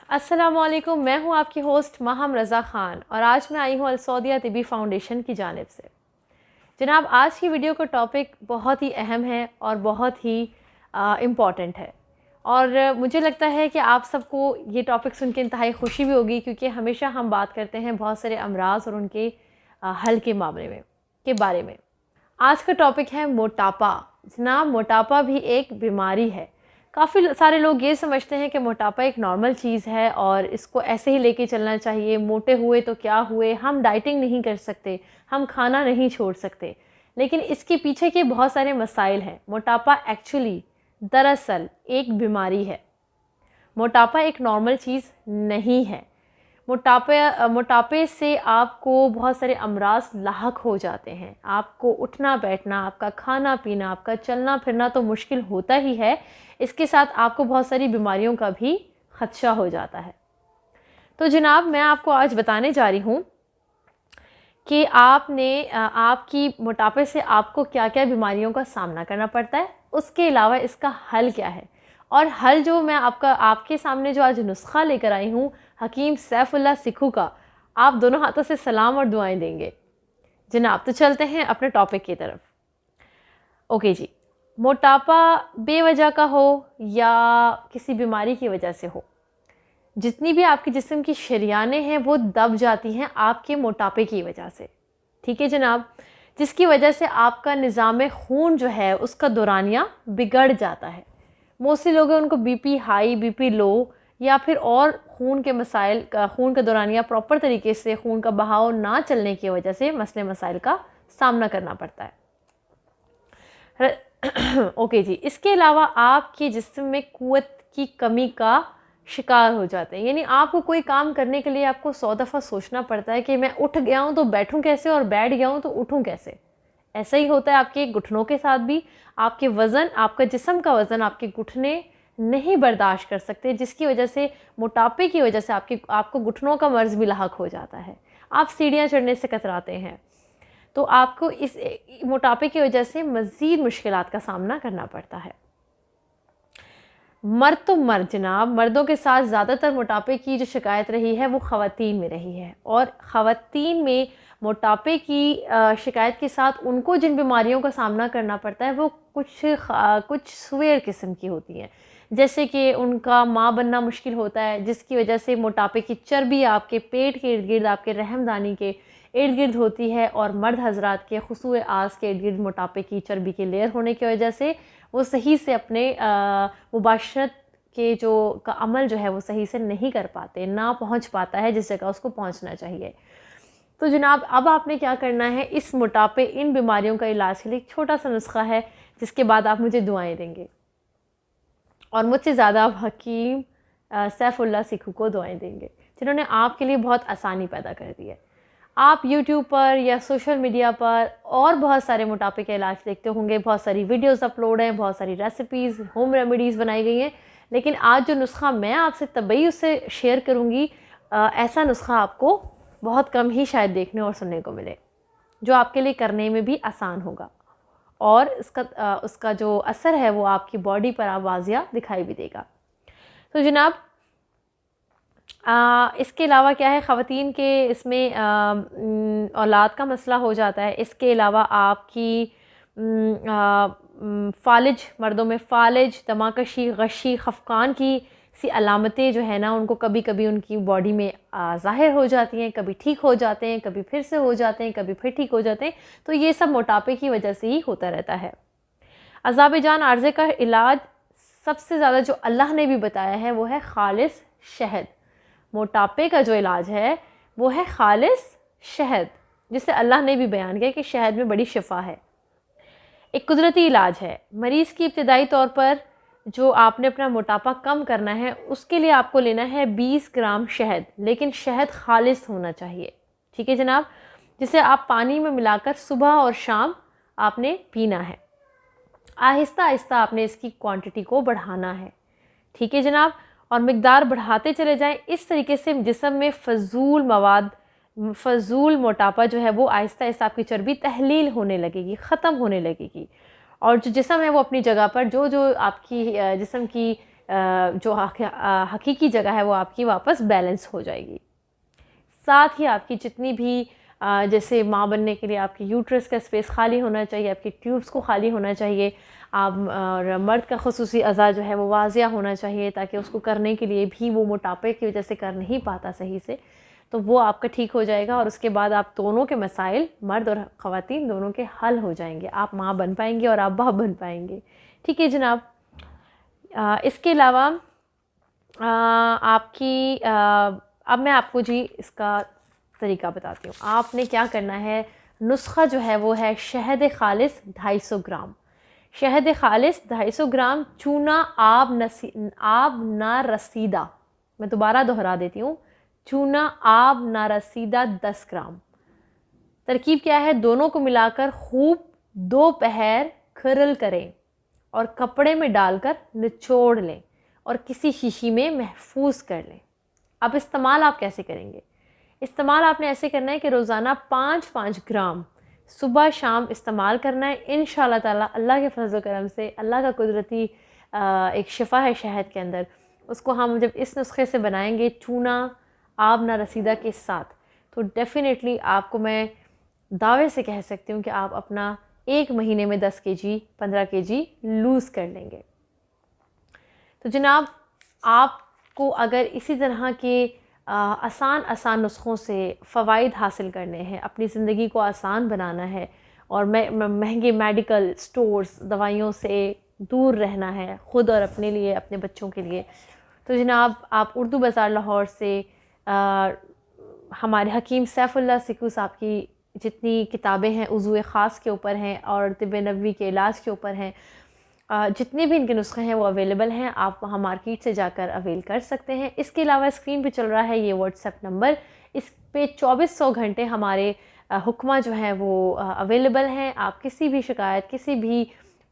अस्सलामुअलैकुम, मैं हूँ आपकी होस्ट माहम रज़ा ख़ान और आज मैं आई हूँ अल सौदिया तिबी फाउंडेशन की जानिब से। जनाब, आज की वीडियो का टॉपिक बहुत ही अहम है और बहुत ही इम्पॉर्टेंट है और मुझे लगता है कि आप सबको ये टॉपिक सुन के इंतहाई खुशी भी होगी, क्योंकि हमेशा हम बात करते हैं बहुत सारे अमराज और उनके हल के मामले में के बारे में। आज का टॉपिक है मोटापा। जनाब, मोटापा भी एक बीमारी है। काफ़ी सारे लोग ये समझते हैं कि मोटापा एक नॉर्मल चीज़ है और इसको ऐसे ही लेके चलना चाहिए। मोटे हुए तो क्या हुए, हम डाइटिंग नहीं कर सकते, हम खाना नहीं छोड़ सकते। लेकिन इसके पीछे के बहुत सारे मसाइल हैं। मोटापा एक्चुअली दरअसल एक बीमारी है। मोटापा एक नॉर्मल चीज़ नहीं है। मोटापे से आपको बहुत सारे अमराज लाहक हो जाते हैं। आपको उठना बैठना, आपका खाना पीना, आपका चलना फिरना तो मुश्किल होता ही है, इसके साथ आपको बहुत सारी बीमारियों का भी खदशा हो जाता है। तो जनाब, मैं आपको आज बताने जा रही हूँ कि आपकी मोटापे से आपको क्या क्या बीमारियों का सामना करना पड़ता है, उसके अलावा इसका हल क्या है। और हल जो मैं आपके सामने जो आज नुस्खा लेकर आई हूँ हकीम सैफुल्लाह सिखू का, आप दोनों हाथों से सलाम और दुआएं देंगे। जनाब, तो चलते हैं अपने टॉपिक की तरफ। ओके जी, मोटापा बेवजह का हो या किसी बीमारी की वजह से हो, जितनी भी आपके जिस्म की शरियानें हैं वो दब जाती हैं आपके मोटापे की वजह से। ठीक है जनाब, जिसकी वजह से आपका निज़ाम खून जो है उसका दौरानिया बिगड़ जाता है। मोस्टली लोग हैं उनको बीपी हाई, बीपी लो या फिर और खून के मसाइल का, खून का दौरानिया प्रॉपर तरीके से खून का बहाव ना चलने की वजह से मसले मसाइल का सामना करना पड़ता है। ओके जी, इसके अलावा आपके जिस्म में कुव्वत की कमी का शिकार हो जाते हैं। यानी आपको कोई काम करने के लिए आपको 100 दफ़ा सोचना पड़ता है कि मैं उठ गया हूँ तो बैठूं कैसे और बैठ गया हूँ तो उठूं कैसे। ऐसा ही होता है आपके घुटनों के साथ भी। आपके वज़न, आपका जिस्म का वज़न आपके घुटने नहीं बर्दाश्त कर सकते, जिसकी वजह से मोटापे की वजह से आपको घुटनों का मर्ज़ भी लाहक हो जाता है। आप सीढ़ियाँ चढ़ने से कतराते हैं, तो आपको इस मोटापे की वजह से मज़ीद मुश्किलात का सामना करना पड़ता है। मर्द तो मर्द जनाब, मर्दों के साथ ज़्यादातर मोटापे की जो शिकायत रही है वो ख़वातीन में रही है। और ख़वातीन में मोटापे की शिकायत के साथ उनको जिन बीमारियों का सामना करना पड़ता है वो कुछ सुवेर किस्म की होती हैं। जैसे कि उनका माँ बनना मुश्किल होता है, जिसकी वजह से मोटापे की चर्बी आपके पेट के इर्द गिर्द, आपके रहमदानी के इर्द गिर्द होती है। और मर्द हजरात के खुसूए आस के इर्द गिर्द मोटापे की चर्बी के लेयर होने की वजह से वो सही से अपने मुबाशरत के जो का अमल जो है वो सही से नहीं कर पाते, ना पहुंच पाता है जिस जगह उसको पहुंचना चाहिए। तो जनाब, अब आपने क्या करना है, इस मोटापे, इन बीमारियों का इलाज के लिए एक छोटा सा नुस्खा है, जिसके बाद आप मुझे दुआएं देंगे और मुझसे ज़्यादा आप हकीम सैफुल्लाह सिखू को दुआएं देंगे, जिन्होंने आपके लिए बहुत आसानी पैदा कर दी है। आप YouTube पर या सोशल मीडिया पर और बहुत सारे मोटापे के इलाज देखते होंगे, बहुत सारी वीडियोस अपलोड हैं, बहुत सारी रेसिपीज़, होम रेमेडीज़ बनाई गई हैं। लेकिन आज जो नुस्खा मैं आपसे तबई उससे शेयर करूँगी, ऐसा नुस्खा आपको बहुत कम ही शायद देखने और सुनने को मिले, जो आपके लिए करने में भी आसान होगा और उसका जो असर है वो आपकी बॉडी पर वाज़िया दिखाई भी देगा। तो जनाब, इसके अलावा क्या है, ख़वातीन के इसमें औलाद का मसला हो जाता है। इसके अलावा आपकी फ़ालिज, मर्दों में फ़ालिज, दमाकशी, गशी, खफ़कान की सी अलामतें जो है ना, उनको कभी कभी उनकी बॉडी में ज़ाहिर हो जाती हैं, कभी ठीक हो जाते हैं, कभी फिर से हो जाते हैं, कभी फिर ठीक हो जाते हैं। तो ये सब मोटापे की वजह से ही होता रहता है। अज़ाब जान आर्ज़े का इलाज सबसे ज़्यादा जो अल्लाह ने भी बताया है वो है खालिस शहद। मोटापे का जो इलाज है वो है खालिस शहद, जिसे अल्लाह ने भी बयान किया कि शहद में बड़ी शिफा है। एक कुदरती इलाज है। मरीज़ की इब्तिदाई तौर पर जो आपने अपना मोटापा कम करना है उसके लिए आपको लेना है 20 ग्राम शहद, लेकिन शहद खालिस होना चाहिए। ठीक है जनाब, जिसे आप पानी में मिलाकर सुबह और शाम आपने पीना है। आहिस्ता आहिस्ता आपने इसकी क्वांटिटी को बढ़ाना है। ठीक है जनाब, और मिकदार बढ़ाते चले जाएं। इस तरीके से जिस्म में फ़जूल मोटापा जो है वो आहिस्ता आहिस्ता आपकी चर्बी तहलील होने लगेगी, ख़त्म होने लगेगी। और जो जिस्म है वो अपनी जगह पर, जो जो आपकी जिस्म की जो हकीकी जगह है वो आपकी वापस बैलेंस हो जाएगी। साथ ही आपकी जितनी भी जैसे माँ बनने के लिए आपके यूट्रस का स्पेस खाली होना चाहिए, आपकी ट्यूब्स को खाली होना चाहिए, आप और मर्द का ख़ुसूसी अज़ा जो है वो वाज़िया होना चाहिए, ताकि उसको करने के लिए भी वो मोटापे की वजह से कर नहीं पाता सही से, तो वो आपका ठीक हो जाएगा। और उसके बाद आप दोनों के मसाइल, मर्द और ख़वातीन दोनों के हल हो जाएंगे, आप माँ बन पाएंगे और आप बाप बन पाएंगे। ठीक है जनाब। इसके अलावा अब मैं आपको जी इसका तरीका बताती हूँ। आपने क्या करना है, नुस्खा जो है वो है शहद खालिस 250 ग्राम, शहद खालिस 250 ग्राम, चूना आब ना रसीदा, मैं दोबारा दोहरा देती हूँ, चूना आब ना रसीदा 10 ग्राम। तरकीब क्या है, दोनों को मिलाकर खूब 2 पहर खरल करें और कपड़े में डालकर निचोड़ लें और किसी शीशी में महफूज कर लें। अब इस्तेमाल आप कैसे करेंगे, इस्तेमाल आपने ऐसे करना है कि रोज़ाना 5-5 ग्राम सुबह शाम इस्तेमाल करना है। इंशाअल्लाह ताला अल्लाह के फज़ल करम से, अल्लाह का कुदरती एक शिफा है शहद के अंदर, उसको हम जब इस नुस्खे से बनाएंगे चूना आब ना रसीदा के साथ, तो डेफ़िनेटली आपको मैं दावे से कह सकती हूँ कि आप अपना 1 महीने में 10 केजी 15 केजी लूज़ कर लेंगे। तो जनाब, आपको अगर इसी तरह के आसान नुस्ख़ों से फ़वाइद हासिल करने हैं, अपनी ज़िंदगी को आसान बनाना है और महंगे मेडिकल स्टोर्स, दवाइयों से दूर रहना है ख़ुद और अपने लिए, अपने बच्चों के लिए, तो जनाब आप उर्दू बाज़ार लाहौर से हमारे हकीम सैफुल्लाह सिक्कू साहब की जितनी किताबें हैं वज़ू ख़ास के ऊपर हैं और तिब्ब नबवी के इलाज के ऊपर हैं, जितने भी इनके नुस्खे हैं वो अवेलेबल हैं, आप वहाँ मार्केट से जाकर अवेल कर सकते हैं। इसके अलावा स्क्रीन पे चल रहा है ये व्हाट्सएप नंबर, इस पे 2400 घंटे हमारे हुक्मा जो हैं वो अवेलेबल हैं। आप किसी भी शिकायत, किसी भी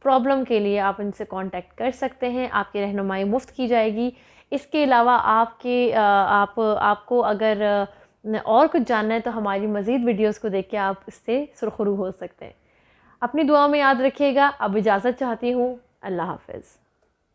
प्रॉब्लम के लिए आप इनसे कांटेक्ट कर सकते हैं, आपकी रहनुमाई मुफ्त की जाएगी। इसके अलावा आपको अगर और कुछ जानना है तो हमारी मज़ीद वीडियोज़ को देख के आप इससे सुरखरू हो सकते हैं। अपनी दुआ में याद रखिएगा। अब इजाज़त चाहती हूँ। अल्लाह हाफ़िज़।